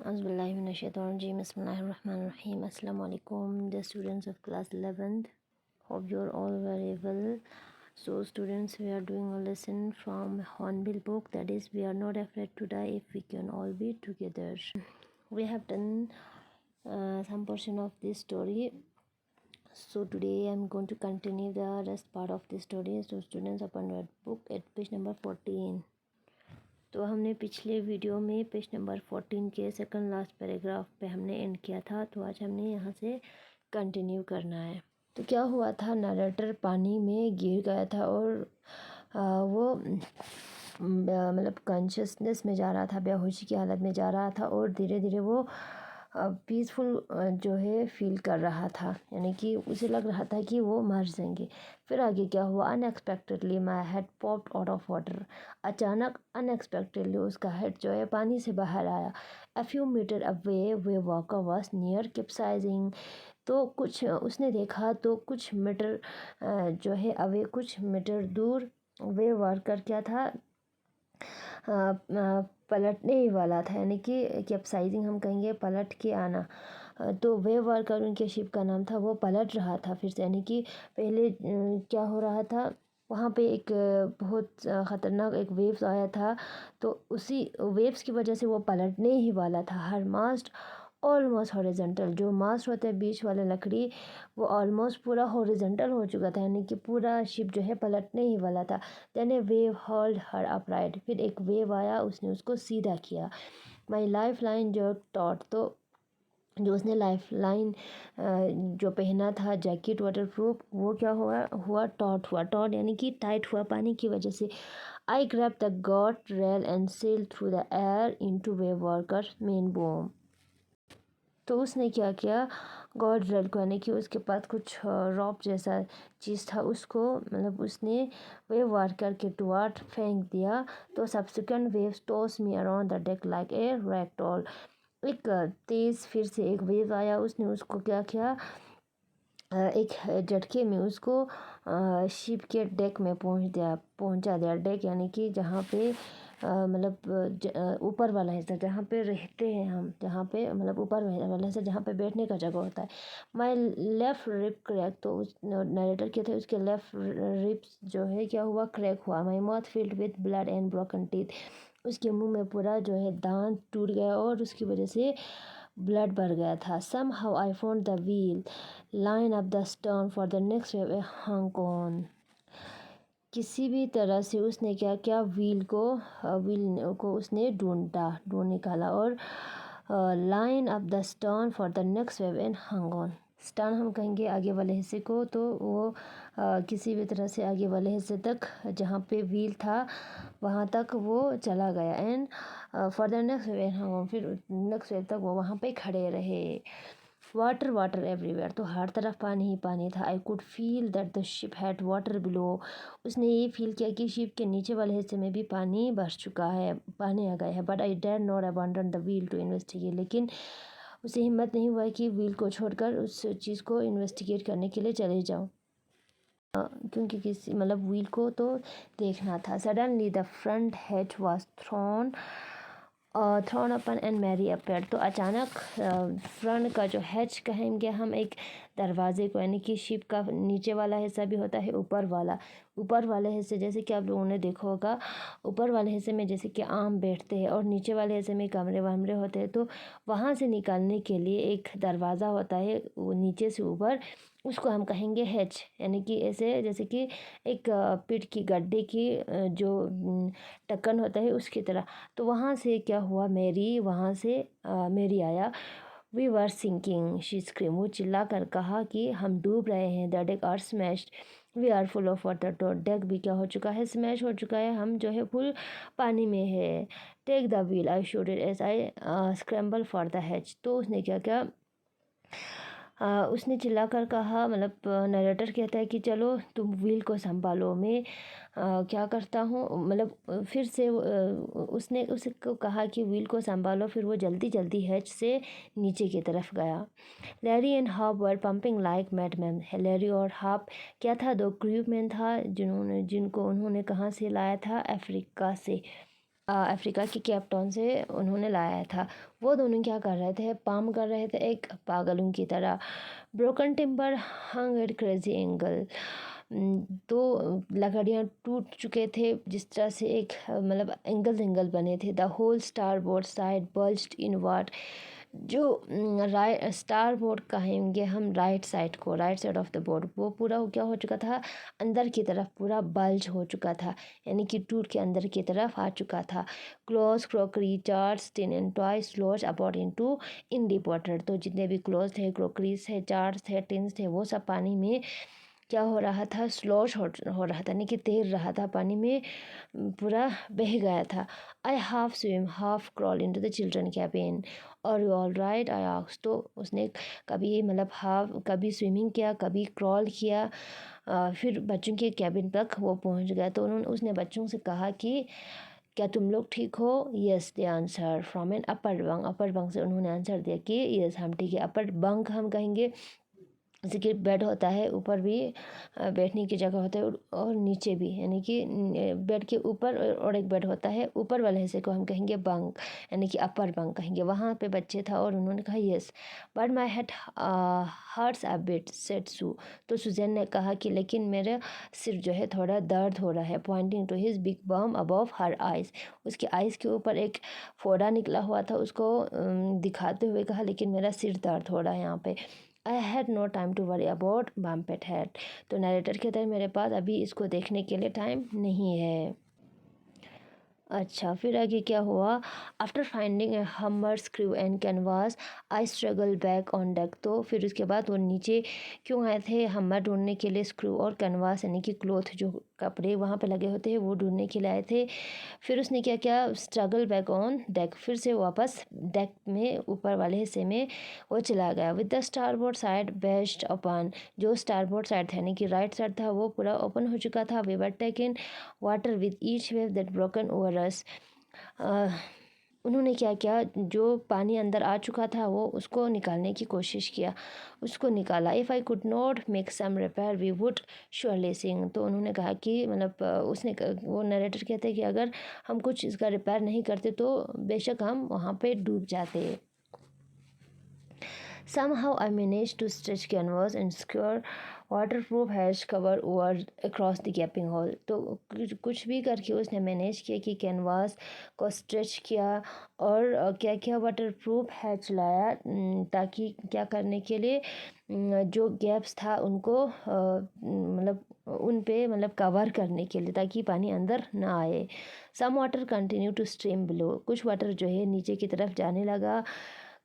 Auzubillahiminash-shaytanir-rajeem. Bismillahir-rahmanir-rahim. Assalamu alaikum, the students of class 11th. Hope you're all very well. So students, we are doing a lesson from Hornbill book, that is, we are not afraid to die if we can all be together. We have done some portion of this story. So today I'm going to continue the rest part of this story. So students, open your book at page number 14. तो हमने पिछले video में page number 14 के second last paragraph पे हमने and किया था, तो आज हमने यहाँ से कंटिन्यू करना है। तो क्या हुआ था, नरेटर पानी में गिर गया था और वो मतलब कॉन्शियसनेस में जा रहा था, बेहोशी की हालत में जा रहा था और धीरे धीरे वो पीसफुल जो है फील कर रहा था, यानी कि उसे लग रहा था कि वो मर जाएंगे। फिर आगे क्या हुआ, unexpectedly my head popped out of water. अचानक अनएक्सपेक्टेडली उसका हेड जो है पानी से बाहर आया। A few metre away Wave Walker was near capsizing. तो कुछ उसने देखा तो कुछ मीटर जो है अवे, कुछ मीटर दूर वे वॉकर क्या था, पलटने ही वाला था, यानी कि कैप्साइजिंग हम कहेंगे पलट के आना। तो वे वर्कर उनके शिप का नाम था, वो पलट रहा था फिर से, यानी कि पहले क्या हो रहा था, वहाँ पे एक बहुत ख़तरनाक एक वेव्स आया था, तो उसी वेव्स की वजह से वो पलटने ही वाला था। हर मास्ट ऑलमोस्ट हॉरिजेंटल, जो मास्ट होते हैं बीच वाले लकड़ी, वो ऑलमोस्ट पूरा हॉरिजेंटल हो चुका था, यानी कि पूरा शिप जो है पलटने ही वाला था। देन ए वेव हॉल्ड हर अपराइट, फिर एक वेव आया, उसने उसको सीधा किया। माई लाइफ लाइन जो टॉट, तो जो उसने लाइफ लाइन जो पहना था जैकेट वाटरप्रूफ, वो क्या हुआ टॉट हुआ। टॉट यानी कि टाइट हुआ पानी की वजह से। I grab the guard rail and sail through the air into Wave Walker main boom. तो उसने क्या किया, गॉड रेल को, यानी कि उसके पास कुछ रॉप जैसा चीज़ था, उसको मतलब उसने वेव वर्कर के टुवर्ड फेंक दिया। तो subsequent waves toss me around the deck like a ragdoll. एक तेज़ फिर से एक वेव आया, उसने उसको क्या किया, एक झटके में उसको शिप के डेक में पहुंचा दिया। डेक यानी कि जहाँ पे मतलब ऊपर वाला हिस्सा जहाँ पे रहते हैं हम, जहाँ पे मतलब ऊपर वाला हिस्सा जहाँ पे बैठने का जगह होता है। माई लेफ़्ट रिप क्रैक, तो उस नरेटर के थे, उसके लेफ़्ट रिप्स जो है क्या हुआ, क्रैक हुआ। My mouth filled with blood and broken teeth, उसके मुंह में पूरा जो है दांत टूट गया और उसकी वजह से ब्लड भर गया था। Somehow I found the wheel line up the stern for the next wave a hung on. किसी भी तरह से उसने क्या किया, व्हील को उसने ढूंढ निकाला और line up the stern for the next wave and hung on. Stern हम कहेंगे आगे वाले हिस्से को, तो वो किसी भी तरह से आगे वाले हिस्से तक जहाँ पे व्हील था वहाँ तक वो चला गया। And for the next wave and hung on, फिर नेक्स्ट वेव तक वो वहाँ पे खड़े रहे। वाटर वाटर एवरीवेयर, तो हर तरफ पानी ही पानी था। I could feel that the ship had water below. उसने ये फील किया कि शिप के नीचे वाले हिस्से में भी पानी भर चुका है, पानी आ गया है। But I dare not abandon the wheel to investigate, लेकिन उसे हिम्मत नहीं हुआ कि व्हील को छोड़कर उस चीज़ को इन्वेस्टिगेट करने के लिए चले जाओ, क्योंकि किसी मतलब व्हील को तो देखना था। Suddenly the front hatch was thrown open and Mary appear, तो अचानक फ्रंट का जो हैच कहेंगे हम एक दरवाजे को, यानी कि शिप का नीचे वाला हिस्सा भी होता है ऊपर वाले हिस्से, जैसे कि आप लोगों ने देखा होगा ऊपर वाले हिस्से में जैसे कि आम बैठते हैं और नीचे वाले हिस्से में कमरे वमरे होते हैं, तो वहाँ से निकालने के लिए एक दरवाज़ा होता है वो नीचे से ऊपर, उसको हम कहेंगे हैच, यानी कि ऐसे जैसे कि एक पीठ की गड्ढे की जो ढक्कन होता है उसकी तरह। तो वहाँ से क्या हुआ, मेरी आया। We were sinking she scream, वो चिल्ला कर कहा कि हम डूब रहे हैं। The deck are smashed we are full of water, तो डेक भी क्या हो चुका है, स्मैश हो चुका है, हम जो है फुल पानी में है। Take the wheel I shouted as I scramble for the hatch, तो उसने क्या किया, उसने चिल्लाकर कहा, मतलब नरेटर कहता है कि चलो तुम व्हील को संभालो, मैं क्या करता हूँ, मतलब फिर से उसने उसको कहा कि व्हील को संभालो, फिर वो जल्दी जल्दी हैच से नीचे की तरफ गया। Larry and Hap were pumping like madman, Larry और हाप क्या था, दो क्रूमैन था जिनको उन्होंने कहाँ से लाया था, अफ्रीका से। अफ्रीका के केप टाउन से उन्होंने लाया था। वो दोनों क्या कर रहे थे, पाम कर रहे थे एक पागलों की तरह। ब्रोकन टिम्बर हंग एट क्रेजी एंगल। तो लकड़ियाँ टूट चुके थे जिस तरह से एक मतलब एंगल एंगल बने थे। The whole starboard side bulged inward. जो राइट स्टार बोर्ड कहेंगे हम राइट साइड को, right side of the board, वो पूरा क्या हो चुका था, अंदर की तरफ पूरा बल्ज हो चुका था, यानी कि टूट के अंदर की तरफ आ चुका था। Clothes crockery jars tin and toys lodge about into in deep water. तो जितने भी क्लोज थे, क्रॉकरीज थे, जार्स थे, टिन्स थे, वो सब पानी में क्या हो रहा था, स्लॉश हो रहा था, यानी कि तैर रहा था पानी में, पूरा बह गया था। I half swim half crawl into the children cabin और you all right I asked. तो उसने कभी मतलब हाफ, कभी स्विमिंग किया, कभी क्रॉल किया, फिर बच्चों के कैबिन तक वो पहुंच गया। तो उसने बच्चों से कहा कि क्या तुम लोग ठीक हो? Yes they answer from an upper bunk. Upper bunk से उन्होंने आंसर दिया कि यस हम ठीक है। अपर बंक हम कहेंगे जैसे कि बेड होता है, ऊपर भी बैठने की जगह होता है और नीचे भी, यानी कि बेड के ऊपर और एक बेड होता है, ऊपर वाले हिस्से को हम कहेंगे बंक, यानी कि अपर बंक कहेंगे। वहाँ पे बच्चे था और उन्होंने कहा yes but my head hurts a bit said Sue. तो सुजैन ने कहा कि लेकिन मेरा सिर जो है थोड़ा दर्द हो रहा है, pointing to his big bump above her eyes. उसके आइज़ के ऊपर एक फोड़ा निकला हुआ था, उसको दिखाते हुए कहा लेकिन मेरा सिर दर्द हो रहा है यहाँ पे। I had no time to worry about bumped head. तो नरेटर कहता है मेरे पास अभी इसको देखने के लिए टाइम नहीं है। अच्छा, फिर आगे क्या हुआ? आफ्टर फाइंडिंग ए हमर screw and canvas I struggle back on deck. तो फिर उसके बाद वो नीचे क्यों आए थे? हमर ढूंढने के लिए, स्क्रू और कैनवास यानी कि क्लोथ, जो कपड़े वहाँ पे लगे होते हैं, वो ढूंढने के लिए आए थे। फिर उसने क्या किया? स्ट्रगल बैक ऑन डेक, फिर से वापस डेक में ऊपर वाले हिस्से में वो चला गया। With the starboard side based अपन। जो स्टारबोर्ड साइड था यानी कि राइट साइड था, वो पूरा ओपन हो चुका था। We were taken water with each wave that broken over us. उन्होंने क्या किया? जो पानी अंदर आ चुका था वो उसको निकालने की कोशिश किया, उसको निकाला। If I could not make some repair we would surely sink. तो उन्होंने कहा कि मतलब वो नरेटर कहते हैं कि अगर हम कुछ इसका रिपेयर नहीं करते तो बेशक हम वहाँ पे डूब जाते। Somehow I managed to stretch canvas and secure waterproof hatch cover over across the gaping hole. तो कुछ भी करके उसने मैनेज किया कि कैनवास को स्ट्रेच किया और क्या किया, वाटरप्रूफ हैच लाया, ताकि क्या करने के लिए, जो गैप्स था उनको मतलब उन पे मतलब कवर करने के लिए, ताकि पानी अंदर ना आए। Some water continue to stream below. कुछ वाटर जो है नीचे की तरफ जाने लगा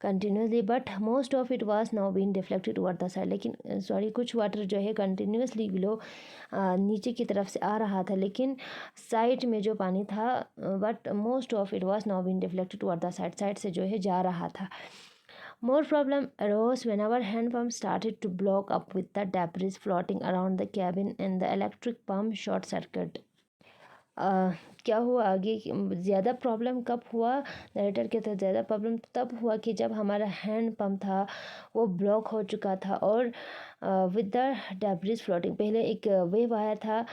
continuously, but most of it was now been deflected toward the side. लेकिन सॉरी, कुछ वाटर जो है कंटिन्यूसली बिलो नीचे की तरफ से आ रहा था, लेकिन साइड में जो पानी था, but most of it was now been deflected toward the side, side से जो है जा रहा था। More problem arose when our hand pump started to block up with the debris floating around the cabin and the electric pump short circuit. क्या हुआ आगे? ज़्यादा प्रॉब्लम कब हुआ? नरेटर के तहत ज़्यादा प्रॉब्लम तब हुआ कि जब हमारा हैंड पंप था वो ब्लॉक हो चुका था और विद द डेब्रिस फ्लोटिंग, पहले एक वेव आया था,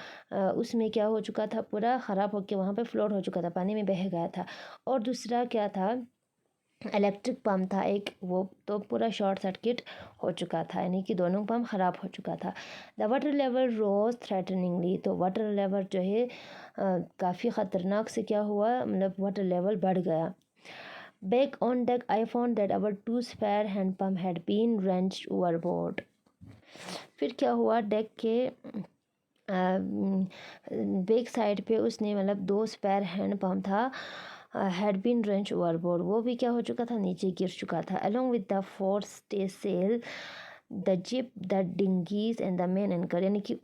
उसमें क्या हो चुका था, पूरा ख़राब होकर वहाँ पे फ्लोट हो चुका था, पानी में बह गया था। और दूसरा क्या था, इलेक्ट्रिक पंप था एक, वो तो पूरा शॉर्ट सर्किट हो चुका था, यानी कि दोनों पंप ख़राब हो चुका था। द वाटर लेवल रोज थ्रेटनिंगली। तो वाटर लेवल जो है काफ़ी ख़तरनाक से क्या हुआ, मतलब वाटर लेवल बढ़ गया। Back on deck I found that our two spare hand pump had been wrenched overboard. फिर क्या हुआ, डेक के बैक साइड पे उसने मतलब दो स्पेयर हैंड पम्प था, हैड बीन रेंच ओवरबोर्ड, वो भी क्या हो चुका था, नीचे गिर चुका था। Along with the four stay sail the jib the dinghies and the main anchor, यानी कि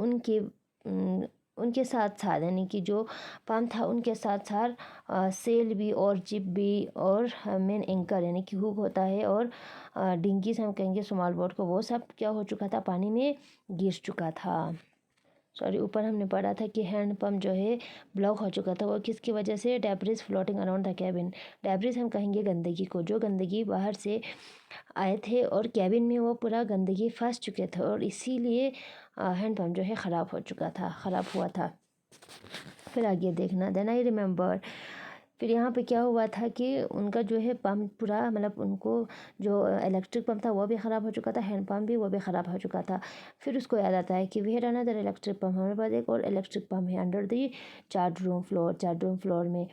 उनके साथ साथ, यानी कि जो पंप था उनके साथ साथ सेल भी और जिप भी और मेन एंकर यानी कि हुक होता है और डिंगीज हम कहेंगे स्मॉल बोट को, वो सब क्या हो चुका था, पानी में गिर चुका था। सॉरी, ऊपर हमने पढ़ा था कि हैंड पंप जो है ब्लॉक हो चुका था, वो किसकी वजह से? Debris floating around the cabin. Debris हम कहेंगे गंदगी को, जो गंदगी बाहर से आए थे और कैबिन में वो पूरा गंदगी फंस चुके थे और इसीलिए हैंड पंप जो है ख़राब हो चुका था, ख़राब हुआ था। फिर आगे देखना, देन आई रिमेंबर फिर यहाँ पे क्या हुआ था कि उनका जो है पंप पूरा मतलब उनको जो इलेक्ट्रिक पंप था वो भी ख़राब हो चुका था, हैंड पंप भी वो भी ख़राब हो चुका था। फिर उसको याद आता है कि we had another electric pump, हमारे पास एक और इलेक्ट्रिक पंप है under the chart room floor में।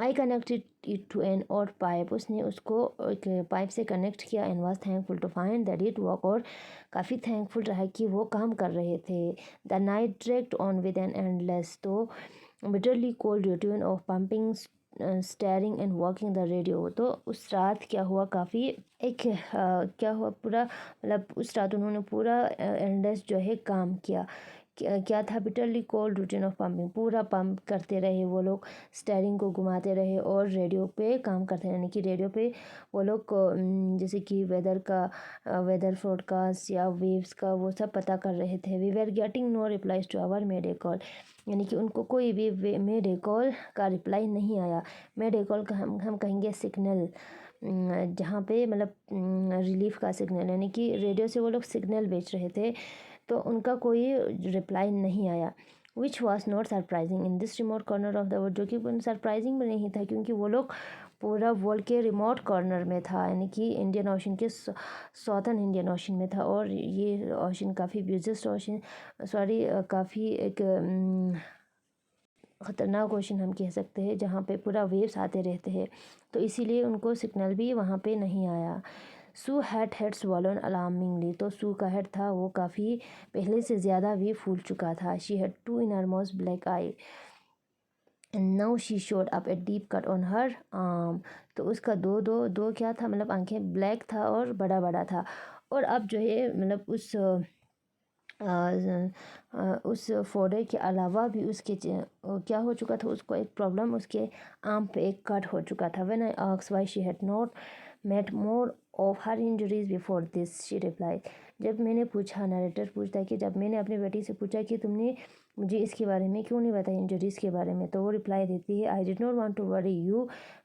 I connected it to an our pipe, उसने उसको एक पाइप से कनेक्ट किया and was thankful to find that it work, और काफ़ी थैंकफुल रहा कि वो काम कर रहे थे। The night dragged on with an endless, तो bitterly cold routine of pumping steering and working the radio. तो उस रात क्या हुआ, काफ़ी एक क्या हुआ पूरा मतलब उस रात उन्होंने पूरा एंडलेस जो है काम किया। क्या था, bitterly cold routine of pumping, पूरा पंप करते रहे वो लोग, स्टेयरिंग को घुमाते रहे और रेडियो पे काम करते रहे, यानी कि रेडियो पे वो लोग जैसे कि वेदर का वेदर फोरकास्ट या वेव्स का वो सब पता कर रहे थे। We were getting no replies to our mayday call, यानी कि उनको कोई भी मेडे कॉल का रिप्लाई नहीं आया। मेडे कॉल का हम कहेंगे सिग्नल, जहाँ पे मतलब रिलीफ का सिग्नल, यानी कि रेडियो से वो लोग सिग्नल भेज रहे थे, तो उनका कोई रिप्लाई नहीं आया। Which was not surprising in this remote corner of the world, जो कि सरप्राइजिंग भी नहीं था क्योंकि वो लोग पूरा वर्ल्ड के रिमोट कॉर्नर में था, यानी कि इंडियन ओशन के साउथर्न इंडियन ओशन में था, और ये ओशन काफ़ी बिगेस्ट ओशन काफ़ी एक ख़तरनाक ओशन हम कह सकते हैं, जहाँ पे पूरा वेव्स आते रहते हैं, तो इसीलिए उनको सिग्नल भी वहाँ पे नहीं आया। सू हैड स्वॉलन अलार्मिंगली, तो सू का हेड था वो काफ़ी पहले से ज़्यादा भी फूल चुका था। She had two enormous black eye and now she showed up a deep cut on her arm, तो उसका दो दो दो क्या था, मतलब आंखें ब्लैक था और बड़ा बड़ा था, और अब जो है मतलब उस फोड़े के अलावा भी उसके क्या हो चुका था, उसको एक प्रॉब्लम, उसके आर्म पे एक कट हो चुका था। When I asked why she had not met more of her injuries before this, she reply, जब मैंने पूछा, नरेटर पूछता है कि जब मैंने अपनी बेटी से पूछा कि तुमने मुझे इसके बारे में क्यों नहीं बताया, इंजरीज़ के बारे में, तो वो रिप्लाई देती है, I did not want to worry you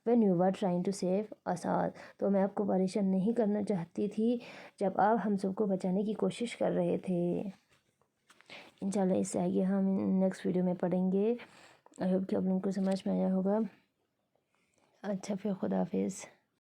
when you were trying to save us all, तो मैं आपको परेशान नहीं करना चाहती थी जब आप हम सबको बचाने की कोशिश कर रहे थे। इंशाल्लाह इससे आगे हम नेक्स्ट वीडियो में पढ़ेंगे। आई होप कि आप लोगों को समझ में आया होगा। अच्छा, फिर खुदा हाफिज़।